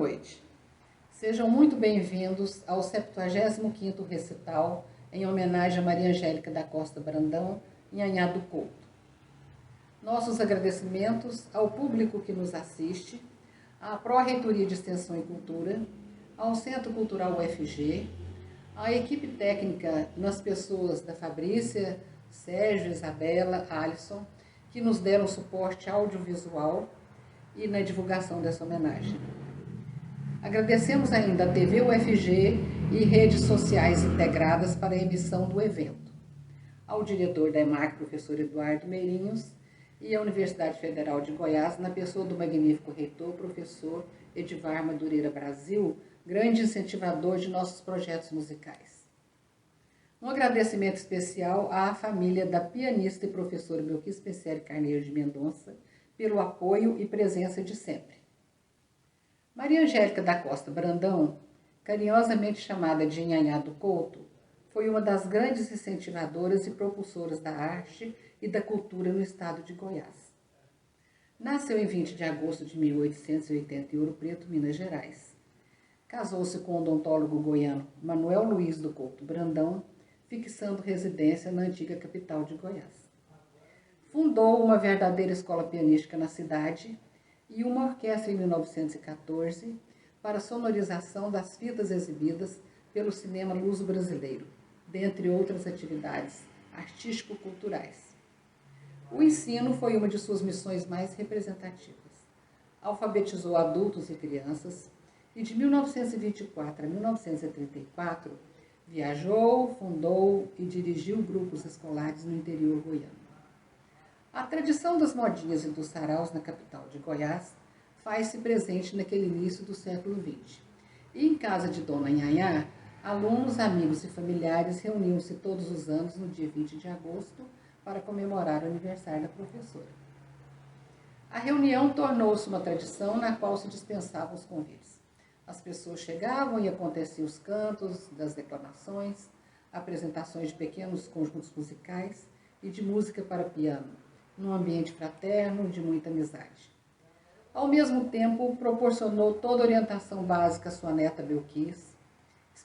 noite. Sejam muito bem-vindos ao 75º recital em homenagem a Maria Angélica da Costa Brandão, Nhanhá do Couto. Nossos agradecimentos ao público que nos assiste, à Pró-Reitoria de Extensão e Cultura, ao Centro Cultural UFG, à equipe técnica nas pessoas da Fabrícia, Sérgio, Isabela, Alisson, que nos deram suporte audiovisual e na divulgação dessa homenagem. Agradecemos ainda a TV UFG e redes sociais integradas para a emissão do evento, ao diretor da EMAC, professor Eduardo Meirinhos, e à Universidade Federal de Goiás, na pessoa do magnífico reitor, professor Edivar Madureira Brasil, grande incentivador de nossos projetos musicais. Um agradecimento especial à família da pianista e professora Belkis Pensieri Carneiro de Mendonça, pelo apoio e presença de sempre. Maria Angélica da Costa Brandão, carinhosamente chamada de Nhanhá do Couto, foi uma das grandes incentivadoras e propulsoras da arte e da cultura no estado de Goiás. Nasceu em 20 de agosto de 1880 em Ouro Preto, Minas Gerais. Casou-se com o odontólogo goiano Manuel Luiz do Couto Brandão, fixando residência na antiga capital de Goiás. Fundou uma verdadeira escola pianística na cidade e uma orquestra em 1914 para a sonorização das fitas exibidas pelo cinema luso-brasileiro, dentre outras atividades artístico-culturais. O ensino foi uma de suas missões mais representativas. Alfabetizou adultos e crianças e de 1924 a 1934 viajou, fundou e dirigiu grupos escolares no interior goiano. A tradição das modinhas e dos saraus na capital de Goiás faz-se presente naquele início do século XX. E em casa de Dona Nhanhá, alunos, amigos e familiares reuniam-se todos os anos no dia 20 de agosto para comemorar o aniversário da professora. A reunião tornou-se uma tradição na qual se dispensavam os convites. As pessoas chegavam e aconteciam os cantos, das declamações, apresentações de pequenos conjuntos musicais e de música para piano, num ambiente fraterno de muita amizade. Ao mesmo tempo, proporcionou toda a orientação básica à sua neta Belkis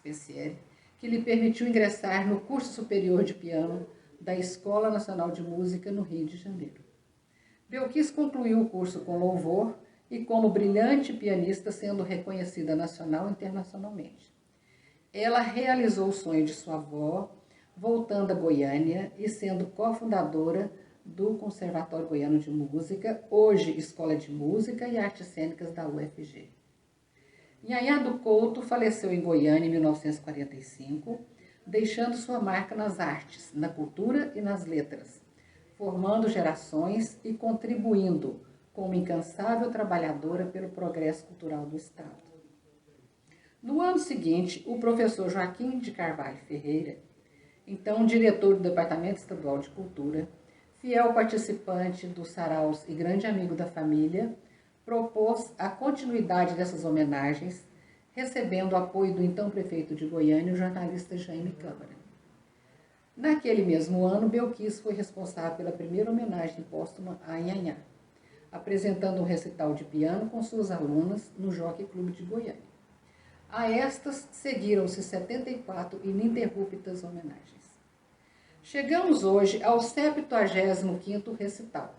Pensieri, que lhe permitiu ingressar no curso superior de piano da Escola Nacional de Música no Rio de Janeiro. Belkis concluiu o curso com louvor e como brilhante pianista, sendo reconhecida nacional e internacionalmente. Ela realizou o sonho de sua avó, voltando a Goiânia e sendo cofundadora do Conservatório Goiano de Música, hoje Escola de Música e Artes Cênicas da UFG. Nhanhá do Couto faleceu em Goiânia em 1945, deixando sua marca nas artes, na cultura e nas letras, formando gerações e contribuindo como incansável trabalhadora pelo progresso cultural do Estado. No ano seguinte, o professor Joaquim de Carvalho Ferreira, então diretor do Departamento Estadual de Cultura, fiel participante dos saraus e grande amigo da família, propôs a continuidade dessas homenagens, recebendo o apoio do então prefeito de Goiânia, o jornalista Jaime Câmara. Naquele mesmo ano, Belkis foi responsável pela primeira homenagem póstuma a Nhanhá, apresentando um recital de piano com suas alunas no Jockey Clube de Goiânia. A estas seguiram-se 74 ininterruptas homenagens. Chegamos hoje ao 75º recital.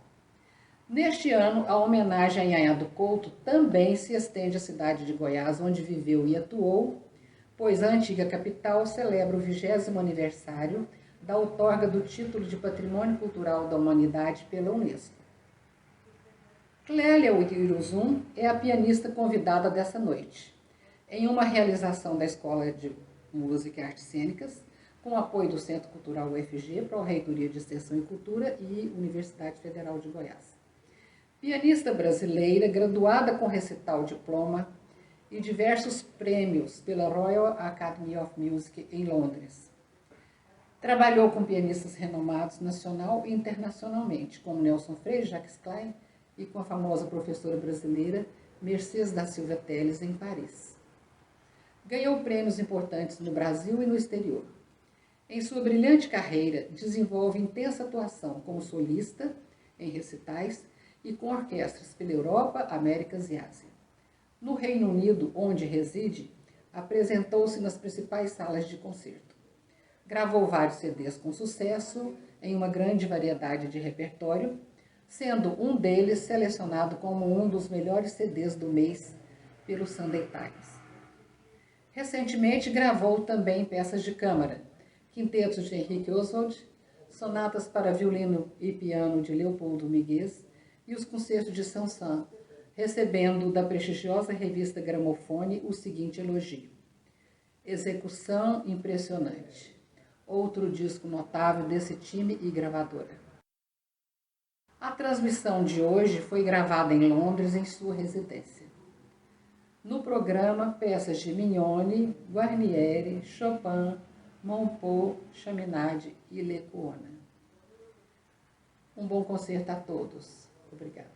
Neste ano, a homenagem a Nhanhá do Couto também se estende à cidade de Goiás, onde viveu e atuou, pois a antiga capital celebra o 20º aniversário da outorga do título de Patrimônio Cultural da Humanidade pela Unesco. Clélia Iruzum é a pianista convidada dessa noite, em uma realização da Escola de Música e Artes Cênicas, com apoio do Centro Cultural UFG, Pró-Reitoria de Extensão e Cultura e Universidade Federal de Goiás. Pianista brasileira, graduada com recital diploma e diversos prêmios pela Royal Academy of Music em Londres. Trabalhou com pianistas renomados nacional e internacionalmente, como Nelson Freire, Jacques Klein e com a famosa professora brasileira Mercedes da Silva Teles, em Paris. Ganhou prêmios importantes no Brasil e no exterior. Em sua brilhante carreira, desenvolve intensa atuação como solista, em recitais e com orquestras pela Europa, Américas e Ásia. No Reino Unido, onde reside, apresentou-se nas principais salas de concerto. Gravou vários CDs com sucesso em uma grande variedade de repertório, sendo um deles selecionado como um dos melhores CDs do mês pelo Sunday Times. Recentemente gravou também peças de câmara, quintetos de Henrique Oswald, sonatas para violino e piano de Leopoldo Miguez e os concertos de Saint-Saëns, recebendo da prestigiosa revista Gramofone o seguinte elogio: execução impressionante. Outro disco notável desse time e gravadora. A transmissão de hoje foi gravada em Londres, em sua residência. No programa, peças de Mignone, Guarnieri, Chopin, Monpeux, Chaminade e Lecuona. Um bom concerto a todos. Obrigada.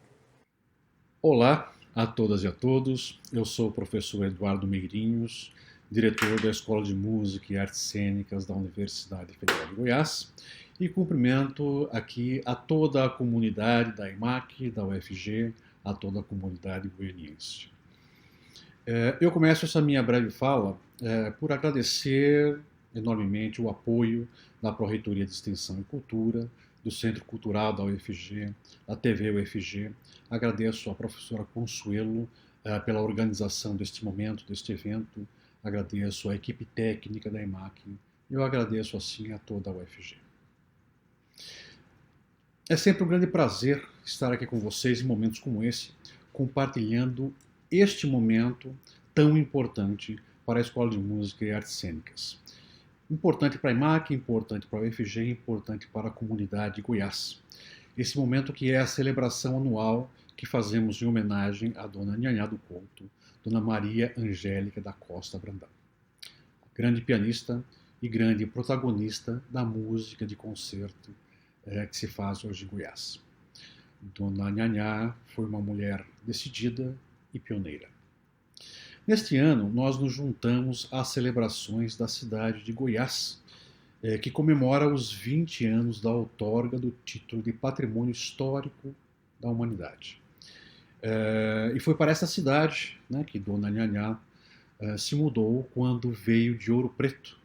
Olá a todas e a todos. Eu sou o professor Eduardo Meirinhos, diretor da Escola de Música e Artes Cênicas da Universidade Federal de Goiás, e cumprimento aqui a toda a comunidade da EMAC, da UFG, a toda a comunidade goianiense. Eu começo essa minha breve fala por agradecer enormemente o apoio da Pró-Reitoria de Extensão e Cultura, do Centro Cultural da UFG, da TV UFG. Agradeço à professora Consuelo pela organização deste momento, deste evento. Agradeço à equipe técnica da EMAC. E eu agradeço, assim, a toda a UFG. É sempre um grande prazer estar aqui com vocês em momentos como esse, compartilhando este momento tão importante para a Escola de Música e Artes Cênicas. Importante para a EMAC, importante para a UFG, importante para a comunidade de Goiás. Esse momento que é a celebração anual que fazemos em homenagem à Dona Nhanhá do Couto, Dona Maria Angélica da Costa Brandão, grande pianista e grande protagonista da música de concerto que se faz hoje em Goiás. Dona Nhanhá foi uma mulher decidida e pioneira. Neste ano, nós nos juntamos às celebrações da cidade de Goiás, que comemora os 20 anos da outorga do título de Patrimônio Histórico da Humanidade. E foi para essa cidade, né, que Dona Nhanhá se mudou quando veio de Ouro Preto,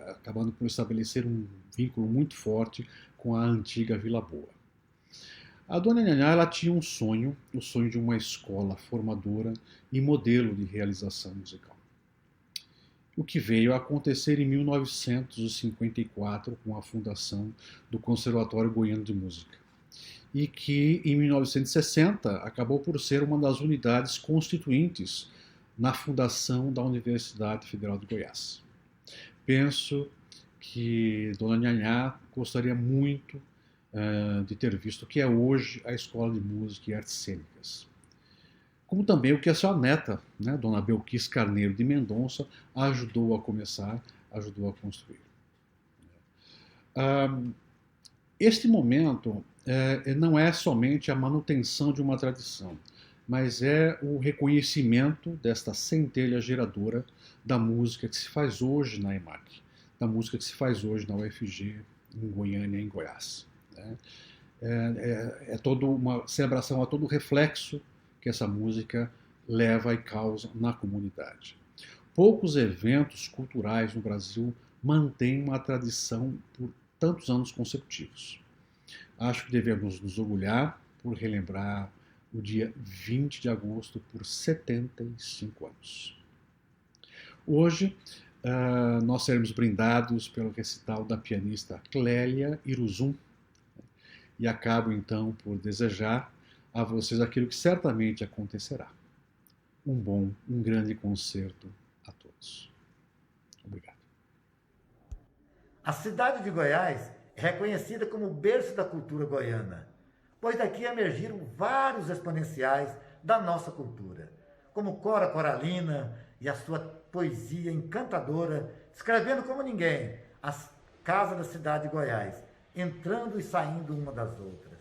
acabando por estabelecer um vínculo muito forte com a antiga Vila Boa. A Dona Nhanhá, ela tinha um sonho, o sonho de uma escola formadora e modelo de realização musical. O que veio a acontecer em 1954 com a fundação do Conservatório Goiano de Música, e que em 1960 acabou por ser uma das unidades constituintes na fundação da Universidade Federal de Goiás. Penso que Dona Nhanhá gostaria muito de ter visto o que é hoje a Escola de Música e Artes Cênicas. Como também o que a sua neta, né, Dona Belquis Carneiro de Mendonça, ajudou a começar, ajudou a construir. Este momento não é somente a manutenção de uma tradição, mas é o reconhecimento desta centelha geradora da música que se faz hoje na EMAC, da música que se faz hoje na UFG, em Goiânia, em Goiás. É toda uma celebração, é todo o reflexo que essa música leva e causa na comunidade. Poucos eventos culturais no Brasil mantêm uma tradição por tantos anos consecutivos. Acho que devemos nos orgulhar por relembrar o dia 20 de agosto por 75 anos. Hoje, nós seremos brindados pelo recital da pianista Clélia Iruzum, e acabo então por desejar a vocês aquilo que certamente acontecerá. Um grande concerto a todos. Obrigado. A cidade de Goiás é reconhecida como o berço da cultura goiana, pois daqui emergiram vários exponenciais da nossa cultura, como Cora Coralina e a sua poesia encantadora, escrevendo como ninguém as casas da cidade de Goiás, entrando e saindo uma das outras,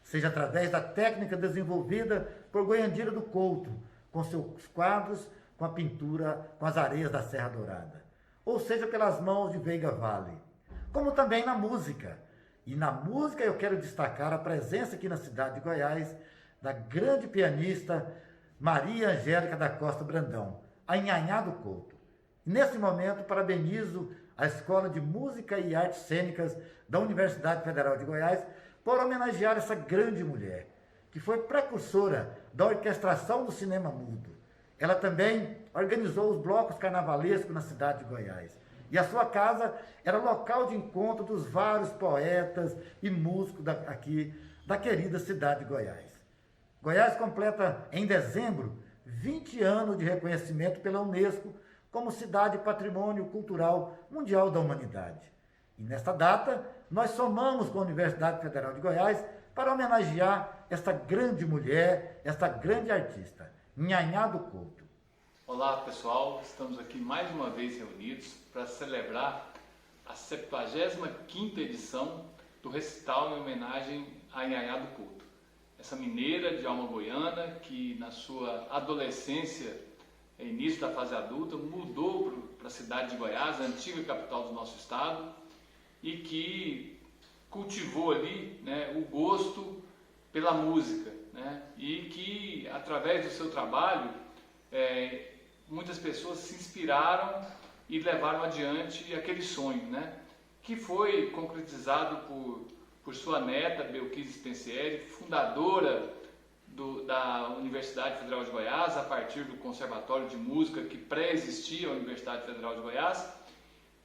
seja através da técnica desenvolvida por Goiandira do Couto, com seus quadros, com a pintura, com as areias da Serra Dourada, ou seja pelas mãos de Veiga Vale, como também na música. E na música eu quero destacar a presença aqui na cidade de Goiás da grande pianista Maria Angélica da Costa Brandão, a Nhanhá do Couto. E nesse momento, parabenizo a Escola de Música e Artes Cênicas da Universidade Federal de Goiás por homenagear essa grande mulher, que foi precursora da orquestração do cinema mudo. Ela também organizou os blocos carnavalescos na cidade de Goiás. E a sua casa era local de encontro dos vários poetas e músicos aqui da querida cidade de Goiás. Goiás completa em dezembro 20 anos de reconhecimento pela Unesco como Cidade Patrimônio Cultural Mundial da Humanidade. E nesta data, nós somamos com a Universidade Federal de Goiás para homenagear esta grande mulher, esta grande artista, Nhanhá do Couto. Olá pessoal, estamos aqui mais uma vez reunidos para celebrar a 75ª edição do recital em homenagem a Nhanhá do Couto. Essa mineira de alma goiana que na sua adolescência, início da fase adulta, mudou para a cidade de Goiás, a antiga capital do nosso estado, e que cultivou ali, né, o gosto pela música, né, e que através do seu trabalho muitas pessoas se inspiraram e levaram adiante aquele sonho, né, que foi concretizado por sua neta, Belkis Spencieri, fundadora da Universidade Federal de Goiás, a partir do Conservatório de Música que pré-existia a Universidade Federal de Goiás.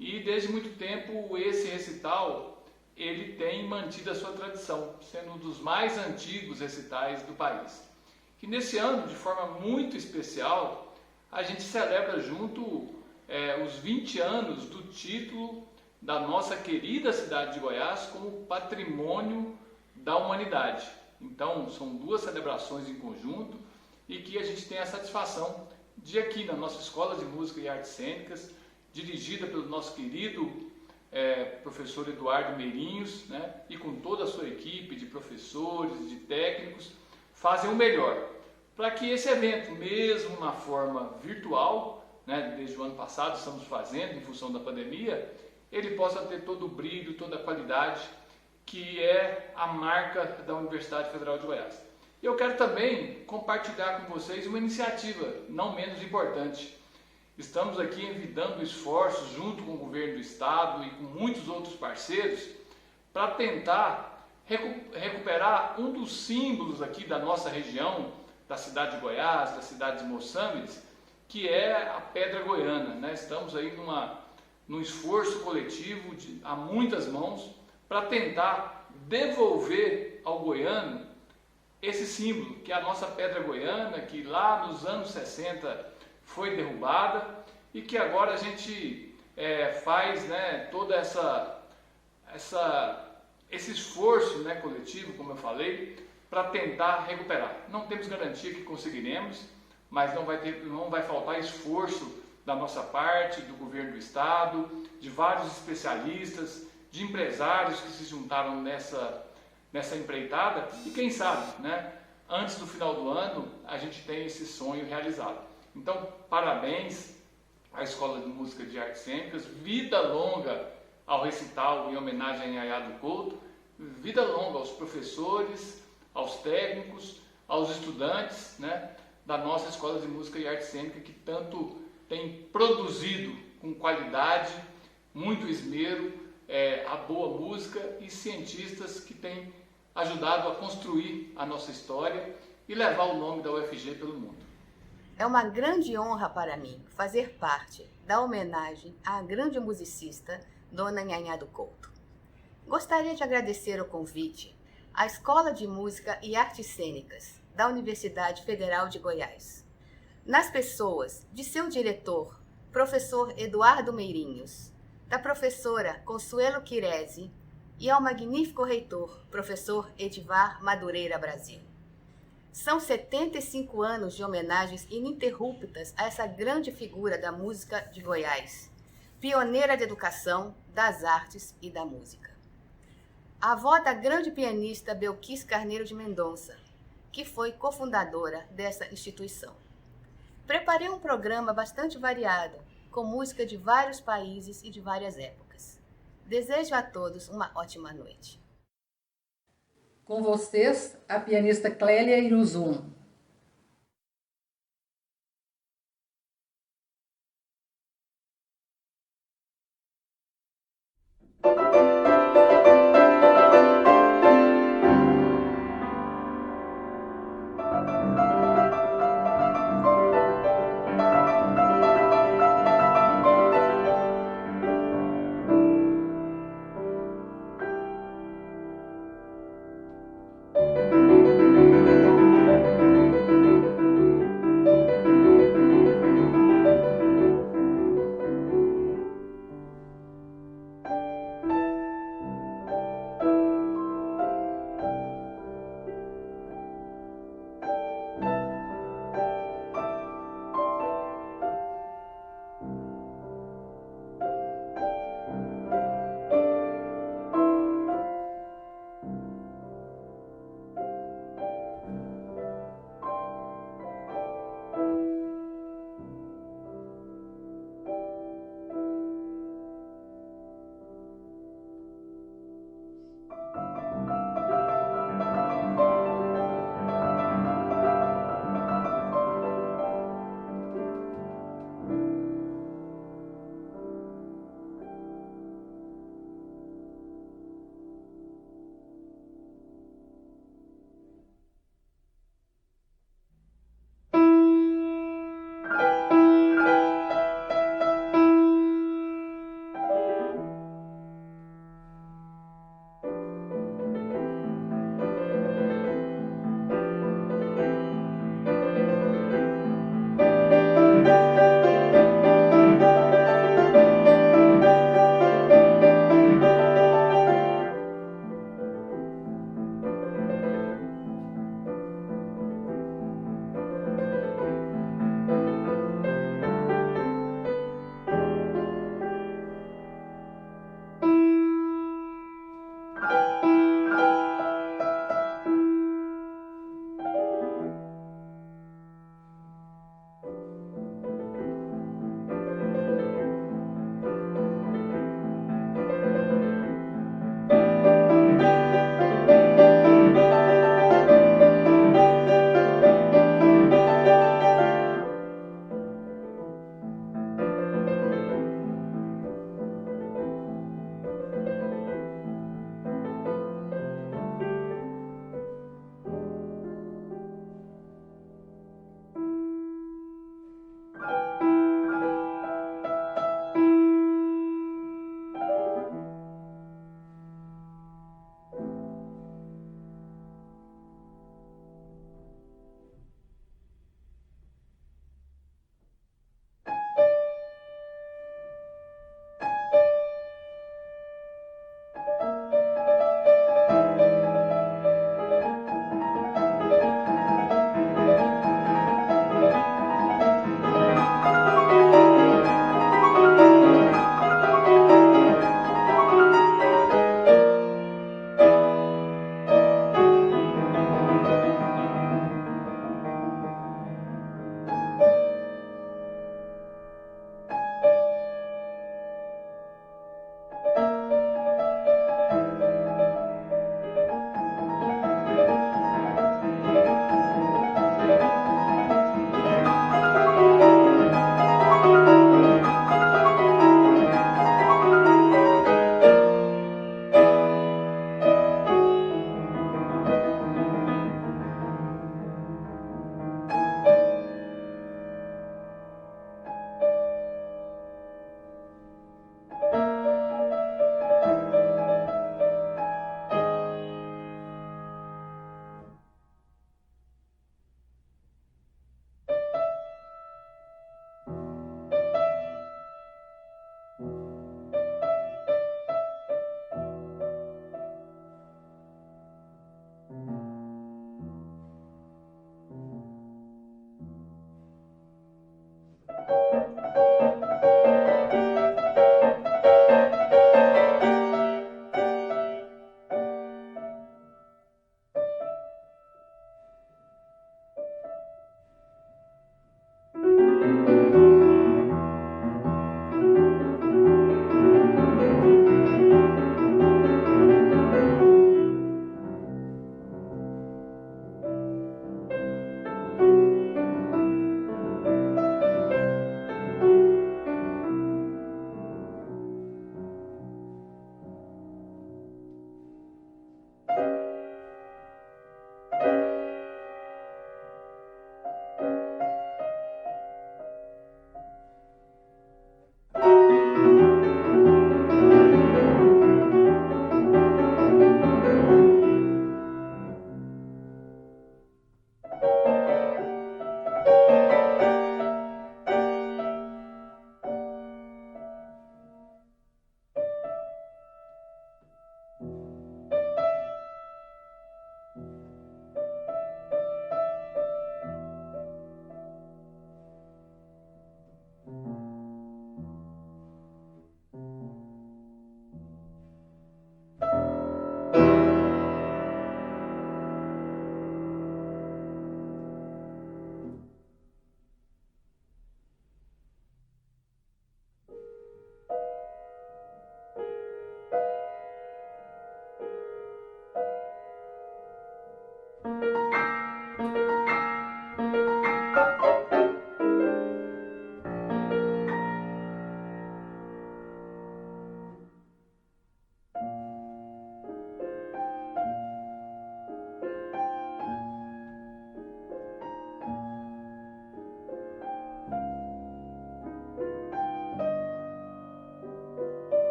E desde muito tempo esse recital ele tem mantido a sua tradição, sendo um dos mais antigos recitais do país. Que nesse ano, de forma muito especial, a gente celebra junto os 20 anos do título da nossa querida cidade de Goiás como Patrimônio da Humanidade. Então, são duas celebrações em conjunto e que a gente tem a satisfação de aqui na nossa Escola de Música e Artes Cênicas, dirigida pelo nosso querido professor Eduardo Meirinhos, né, e com toda a sua equipe de professores, de técnicos, fazem o melhor para que esse evento, mesmo na forma virtual, né, desde o ano passado estamos fazendo em função da pandemia, ele possa ter todo o brilho, toda a qualidade que é a marca da Universidade Federal de Goiás. Eu quero também compartilhar com vocês uma iniciativa não menos importante. Estamos aqui envidando esforços junto com o governo do estado e com muitos outros parceiros para tentar recuperar um dos símbolos aqui da nossa região, da cidade de Goiás, da cidade de Moçambique, que é a Pedra Goiana, né? Estamos aí num esforço coletivo a muitas mãos para tentar devolver ao goiano esse símbolo, que é a nossa Pedra Goiana, que lá nos anos 60 foi derrubada e que agora a gente faz, né, todo esse esforço, né, coletivo, como eu falei, para tentar recuperar. Não temos garantia que conseguiremos, mas não vai faltar esforço da nossa parte, do governo do estado, de vários especialistas, de empresários que se juntaram nessa empreitada e quem sabe, né, antes do final do ano a gente tem esse sonho realizado. Então, parabéns à Escola de Música de Artes Cênicas, vida longa ao recital em homenagem a Nhanhá do Couto, vida longa aos professores, aos técnicos, aos estudantes, né, da nossa Escola de Música e Arte Cênica, que tanto tem produzido com qualidade, muito esmero, a boa música e cientistas que têm ajudado a construir a nossa história e levar o nome da UFG pelo mundo. É uma grande honra para mim fazer parte da homenagem à grande musicista Dona Nhanhá do Couto. Gostaria de agradecer o convite à Escola de Música e Artes Cênicas da Universidade Federal de Goiás, nas pessoas de seu diretor, professor Eduardo Meirinhos, da professora Consuelo Quirese e ao magnífico reitor, professor Edivar Madureira Brasil. São 75 anos de homenagens ininterruptas a essa grande figura da música de Goiás, pioneira da educação, das artes e da música. A avó da grande pianista Belkis Carneiro de Mendonça, que foi cofundadora dessa instituição. Preparei um programa bastante variado, com música de vários países e de várias épocas. Desejo a todos uma ótima noite. Com vocês, a pianista Clélia Iruzum.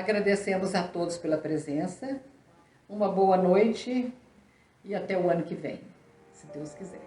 Agradecemos a todos pela presença. Uma boa noite e até o ano que vem, se Deus quiser.